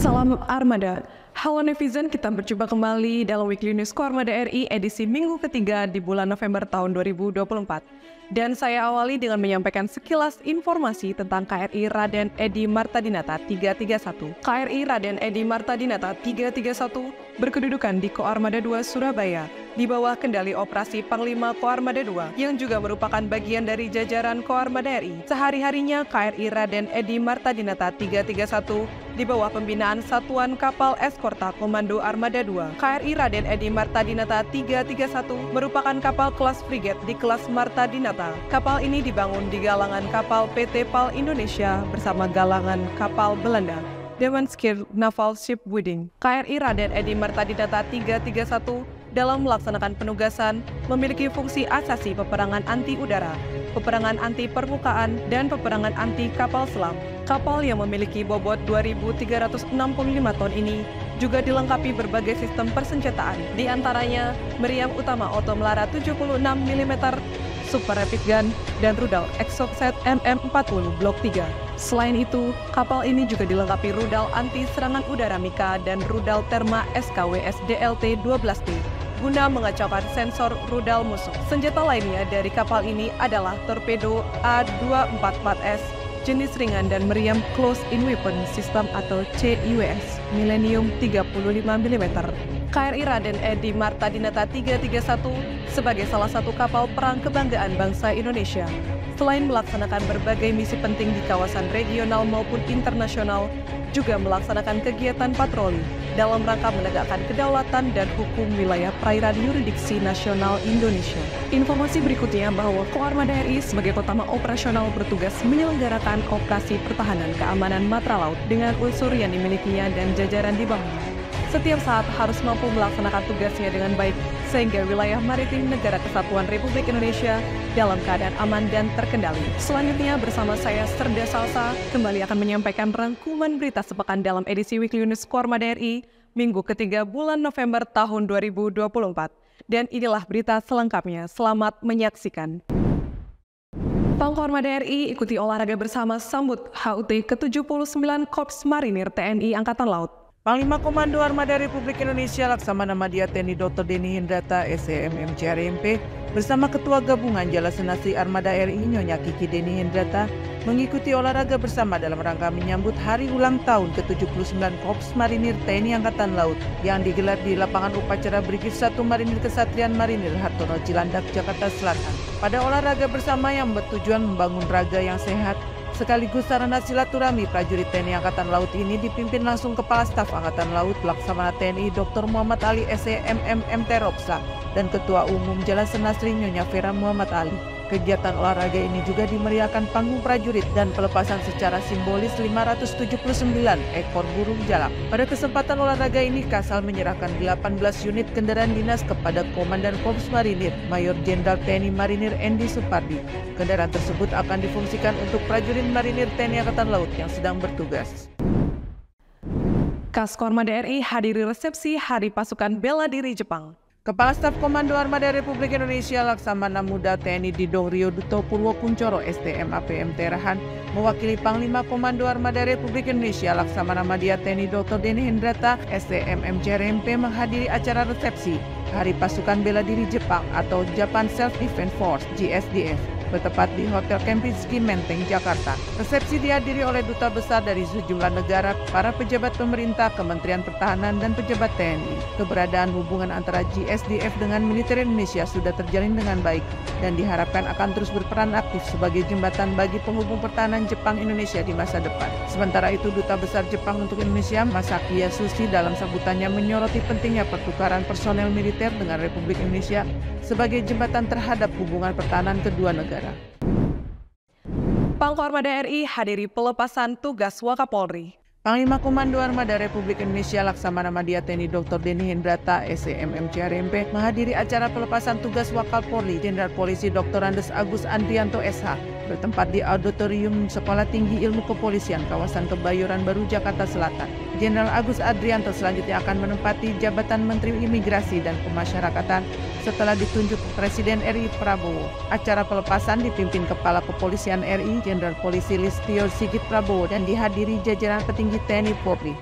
Salam Armada. Halo netizen, kita berjumpa kembali dalam Weekly News Armada RI edisi minggu ketiga di bulan November tahun 2024. Dan saya awali dengan menyampaikan sekilas informasi tentang KRI Raden Edi Martadinata 331. KRI Raden Edi Martadinata 331 berkedudukan di Koarmada 2 Surabaya, di bawah kendali operasi Panglima Koarmada 2, yang juga merupakan bagian dari jajaran Koarmada RI. Sehari-harinya KRI Raden Edi Martadinata 331 di bawah pembinaan Satuan Kapal Eskorta Komando Armada 2. KRI Raden Edi Martadinata 331 merupakan kapal kelas frigate di kelas Martadinata. Kapal ini dibangun di galangan kapal PT PAL Indonesia bersama galangan kapal Belanda, Demonskir Naval Shipbuilding. KRI Raden Edi Martadinata 331 dalam melaksanakan penugasan memiliki fungsi asasi peperangan anti udara, peperangan anti permukaan, dan peperangan anti kapal selam. Kapal yang memiliki bobot 2.365 ton ini juga dilengkapi berbagai sistem persenjataan, di antaranya meriam utama Oto Melara 76 mm, Super Rapid Gun, dan rudal Exocet MM40 Blok 3. Selain itu, kapal ini juga dilengkapi rudal anti serangan udara Mika dan rudal Therma SKWS DLT 12T guna mengacaukan sensor rudal musuh. Senjata lainnya dari kapal ini adalah torpedo A244S jenis ringan dan meriam Close-in Weapon System atau CIWS Millennium 35 mm. KRI Raden Edi Martadinata 331 sebagai salah satu kapal perang kebanggaan bangsa Indonesia. Selain melaksanakan berbagai misi penting di kawasan regional maupun internasional, juga melaksanakan kegiatan patroli dalam rangka menegakkan kedaulatan dan hukum wilayah perairan yurisdiksi nasional Indonesia. Informasi berikutnya bahwa Koarmada RI sebagai utama operasional bertugas menyelenggarakan operasi pertahanan keamanan matra laut dengan unsur yang dimilikinya dan jajaran di bawahnya. Setiap saat harus mampu melaksanakan tugasnya dengan baik, sehingga wilayah maritim Negara Kesatuan Republik Indonesia dalam keadaan aman dan terkendali. Selanjutnya bersama saya Serda Salsa kembali akan menyampaikan rangkuman berita sepekan dalam edisi Weekly News Koarmada RI minggu ketiga bulan November tahun 2024. Dan inilah berita selengkapnya. Selamat menyaksikan. Koarmada RI ikuti olahraga bersama sambut HUT ke-79 Korps Marinir TNI Angkatan Laut. Panglima Komando Armada Republik Indonesia Laksamana Madya TNI Dr. Denny Hendrata SEMM CRMP bersama Ketua Gabungan Jala Senasi Armada RI Nyonya Kiki Denny Hendrata mengikuti olahraga bersama dalam rangka menyambut hari ulang tahun ke-79 Korps Marinir TNI Angkatan Laut yang digelar di lapangan upacara Brigif 1 Marinir Kesatrian Marinir Hartono Cilandak, Jakarta Selatan. Pada olahraga bersama yang bertujuan membangun raga yang sehat, sekaligus sarana silaturahmi prajurit TNI Angkatan Laut ini dipimpin langsung Kepala Staf Angkatan Laut Laksamana TNI Dr. Muhammad Ali SEMM MT Ropsa dan Ketua Umum Jala Senasri Nyonya Vera Muhammad Ali. Kegiatan olahraga ini juga dimeriahkan panggung prajurit dan pelepasan secara simbolis 579 ekor burung jalak. Pada kesempatan olahraga ini, Kasal menyerahkan 18 unit kendaraan dinas kepada Komandan Korps Marinir Mayor Jenderal TNI Marinir Endi Supardi. Kendaraan tersebut akan difungsikan untuk prajurit Marinir TNI Angkatan Laut yang sedang bertugas. Kas Koarmada RI hadiri resepsi Hari Pasukan Bela Diri Jepang. Kepala Staf Komando Armada Republik Indonesia Laksamana Muda TNI Didong Rio Duto Purwo Kuncoro STM APM Terahan mewakili Panglima Komando Armada Republik Indonesia Laksamana Madya TNI Dr. Denny Hendrata STM CRMP menghadiri acara resepsi Hari Pasukan Bela Diri Jepang atau Japan Self Defense Force JSDF bertepat di Hotel Kempinski Menteng, Jakarta. Resepsi dihadiri oleh duta besar dari sejumlah negara, para pejabat pemerintah, Kementerian Pertahanan, dan pejabat TNI. Keberadaan hubungan antara JSDF dengan militer Indonesia sudah terjalin dengan baik dan diharapkan akan terus berperan aktif sebagai jembatan bagi penghubung pertahanan Jepang Indonesia di masa depan. Sementara itu, Duta Besar Jepang untuk Indonesia, Masaki Yasushi, dalam sambutannya menyoroti pentingnya pertukaran personel militer dengan Republik Indonesia sebagai jembatan terhadap hubungan pertahanan kedua negara. Koarmada RI hadiri pelepasan tugas Wakapolri. Panglima Komando Armada Republik Indonesia Laksamana Madya TNI Dr. Denny Hendrata SEMM CRMP menghadiri acara pelepasan tugas Wakapolri Jenderal Polisi Dr. Andes Agus Andrianto SH bertempat di Auditorium Sekolah Tinggi Ilmu Kepolisian kawasan Kebayoran Baru, Jakarta Selatan. Jenderal Agus Andrianto selanjutnya akan menempati jabatan Menteri Imigrasi dan Pemasyarakatan setelah ditunjuk Presiden RI Prabowo. Acara pelepasan dipimpin Kepala Kepolisian RI Jenderal Polisi Listio Sigit Prabowo dan dihadiri jajaran petinggi TNI Polri.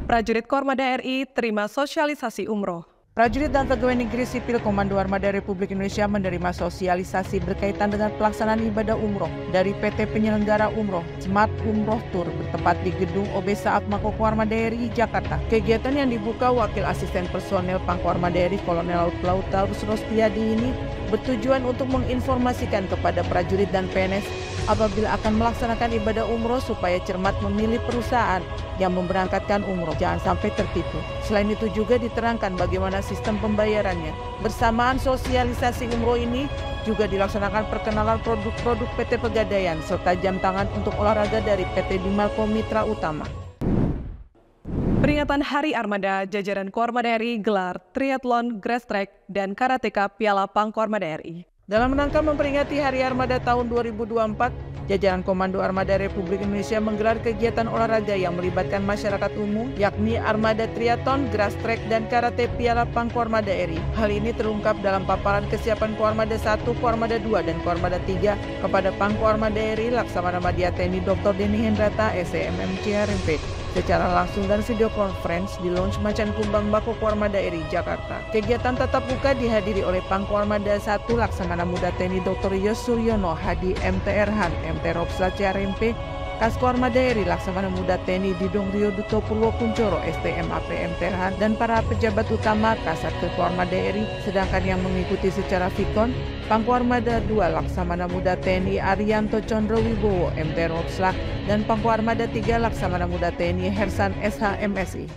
Prajurit Kormada RI terima sosialisasi umroh. Prajurit dan pegawai negeri sipil Komando Armada Republik Indonesia menerima sosialisasi berkaitan dengan pelaksanaan ibadah umroh dari PT Penyelenggara Umroh Smart Umroh Tour bertempat di Gedung Obesa Atmako Armada RI Jakarta. Kegiatan yang dibuka Wakil Asisten Personel Pangko Armada RI Kolonel Laut Taurus Rostiadi ini bertujuan untuk menginformasikan kepada prajurit dan PNS apabila akan melaksanakan ibadah umroh supaya cermat memilih perusahaan yang memberangkatkan umroh, jangan sampai tertipu. Selain itu juga diterangkan bagaimana sistem pembayarannya. Bersamaan sosialisasi umroh ini juga dilaksanakan perkenalan produk-produk PT Pegadaian serta jam tangan untuk olahraga dari PT Bimalco Mitra Utama. Peringatan Hari Armada, jajaran Kormada RI gelar triathlon, grass track, dan karateka Piala Pangko Armada RI. Dalam rangka memperingati Hari Armada tahun 2024, jajaran Komando Armada Republik Indonesia menggelar kegiatan olahraga yang melibatkan masyarakat umum, yakni Armada Triathlon, Grass Track, dan Karate Piala Pangko Armada RI. Hal ini terungkap dalam paparan kesiapan Koarmada 1, Koarmada 2, dan Koarmada 3 kepada Pangko Armada RI Laksamana Madya TNI Dr. Denny Hendrata, SEMMC RMP, secara langsung dan video conference di Lounge Macan Kumbang Bako Koarmada RI Jakarta. Kegiatan tatap muka dihadiri oleh Pangko Armada 1 Laksamana Muda TNI Dr. Yos Suryono Hadi MTR Han, MT Robsla CRMP, Kasko Armada RI Laksamana Muda TNI Didong Rio Duto Purwo Kuncoro STM APM Terhan dan para pejabat utama Kasat Armada RI, sedangkan yang mengikuti secara vikon Pangko Armada 2 Laksamana Muda TNI Arianto Condro Wibowo MT Robsla dan Pangko Armada 3 Laksamana Muda TNI Hersan SH MSI.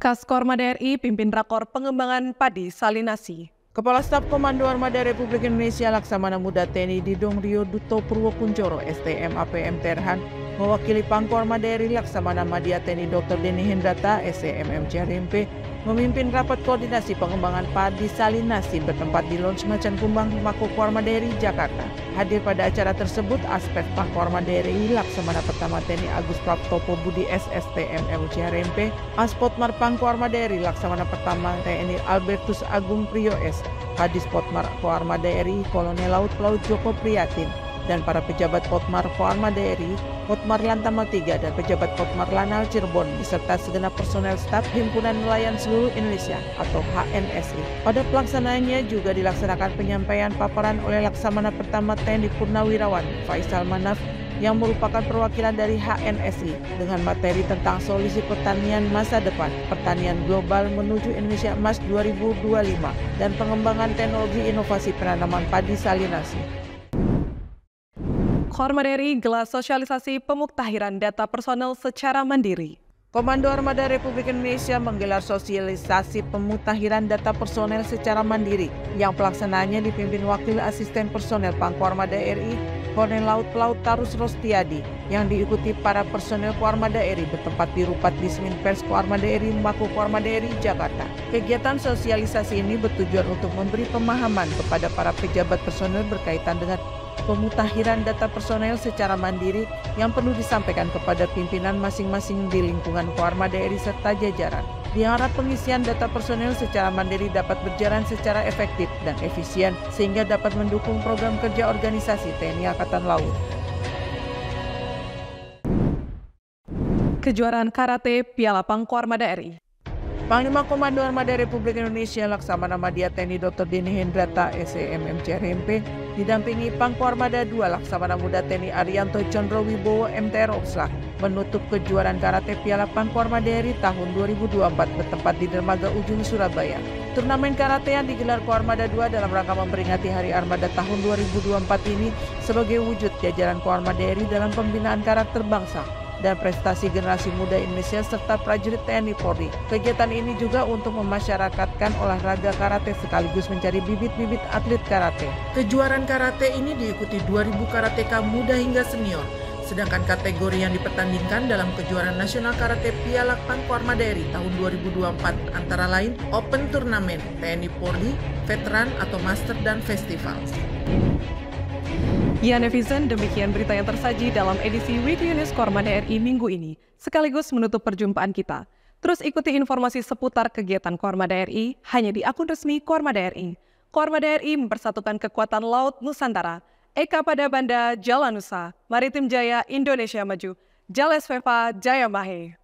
Kasko Armada RI pimpin rakor pengembangan padi salinasi. Kepala Staf Komando Armada Republik Indonesia Laksamana Muda TNI Didong Rio Duto Purwo Kuncoro STM APM Terhan mewakili Pangko Armada RI Laksamana Madya TNI Dr. Denny Hendrata SEMMC RMP memimpin rapat koordinasi pengembangan padi salinasi bertempat di Lounge Macan Kumbang Mako Armada RI Jakarta. Hadir pada acara tersebut aspek Pangko Armada RI Laksamana Pertama TNI Agus Praptopo Budi SSTM LC RMP, Aspotmar Pangko Armada RI Laksamana Pertama TNI Albertus Agung Priyo S, Kadis Potmar Armada RI Kolonel Laut Joko Priyatin, dan para pejabat Potmar Armada RI, Potmar Lantamal 3, dan pejabat Potmar Lanal Cirebon, beserta segenap personel staf Himpunan Nelayan Seluruh Indonesia atau HNSI. Pada pelaksanaannya juga dilaksanakan penyampaian paparan oleh Laksamana Pertama TNI Purnawirawan Faisal Manaf yang merupakan perwakilan dari HNSI dengan materi tentang solusi pertanian masa depan, pertanian global menuju Indonesia Emas 2025, dan pengembangan teknologi inovasi penanaman padi salinasi. Kormada RI gelar sosialisasi pemuktahiran data personel secara mandiri. Komando Armada Republik Indonesia menggelar sosialisasi pemutahiran data personel secara mandiri yang pelaksanaannya dipimpin Wakil Asisten Personel Pangko Armada RI Kolonel Laut Taurus Rostiadi yang diikuti para personel Koarmada RI bertempat di Rupat Dismin Pers Koarmada RI Mako Koarmada RI Jakarta. Kegiatan sosialisasi ini bertujuan untuk memberi pemahaman kepada para pejabat personel berkaitan dengan pemutahiran data personel secara mandiri yang perlu disampaikan kepada pimpinan masing-masing di lingkungan Koarmada RI serta jajaran. Diharap pengisian data personel secara mandiri dapat berjalan secara efektif dan efisien sehingga dapat mendukung program kerja organisasi TNI Angkatan Laut. Kejuaraan Karate Piala Pangko Armada RI. Panglima Komando Armada Republik Indonesia Laksamana Madya TNI Dr. Denny Hendrata SEMMC RMP didampingi Pangko Armada 2 Laksamana Muda TNI Arianto Condro Wibowo MTR Opslak menutup kejuaraan Karate Piala Pangko Armada RI tahun 2024 bertempat di Dermaga Ujung Surabaya. Turnamen karate yang digelar Koarmada 2 dalam rangka memperingati Hari Armada tahun 2024 ini sebagai wujud jajaran Koarmada RI dalam pembinaan karakter bangsa dan prestasi generasi muda Indonesia serta prajurit TNI Polri. Kegiatan ini juga untuk memasyarakatkan olahraga karate sekaligus mencari bibit-bibit atlet karate. Kejuaraan karate ini diikuti 2.000 karateka muda hingga senior. Sedangkan kategori yang dipertandingkan dalam kejuaraan nasional karate Piala Pangko Armada RI tahun 2024 antara lain Open Turnamen, TNI Polri, Veteran atau Master dan Festival. Ya netizen, demikian berita yang tersaji dalam edisi Weekly News Kormada RI minggu ini, sekaligus menutup perjumpaan kita. Terus ikuti informasi seputar kegiatan Kormada RI hanya di akun resmi Kormada RI. Kormada RI mempersatukan kekuatan laut Nusantara. Eka pada Banda Jala Nusa, Maritim Jaya Indonesia Maju, Jales Veva Jaya Mahe.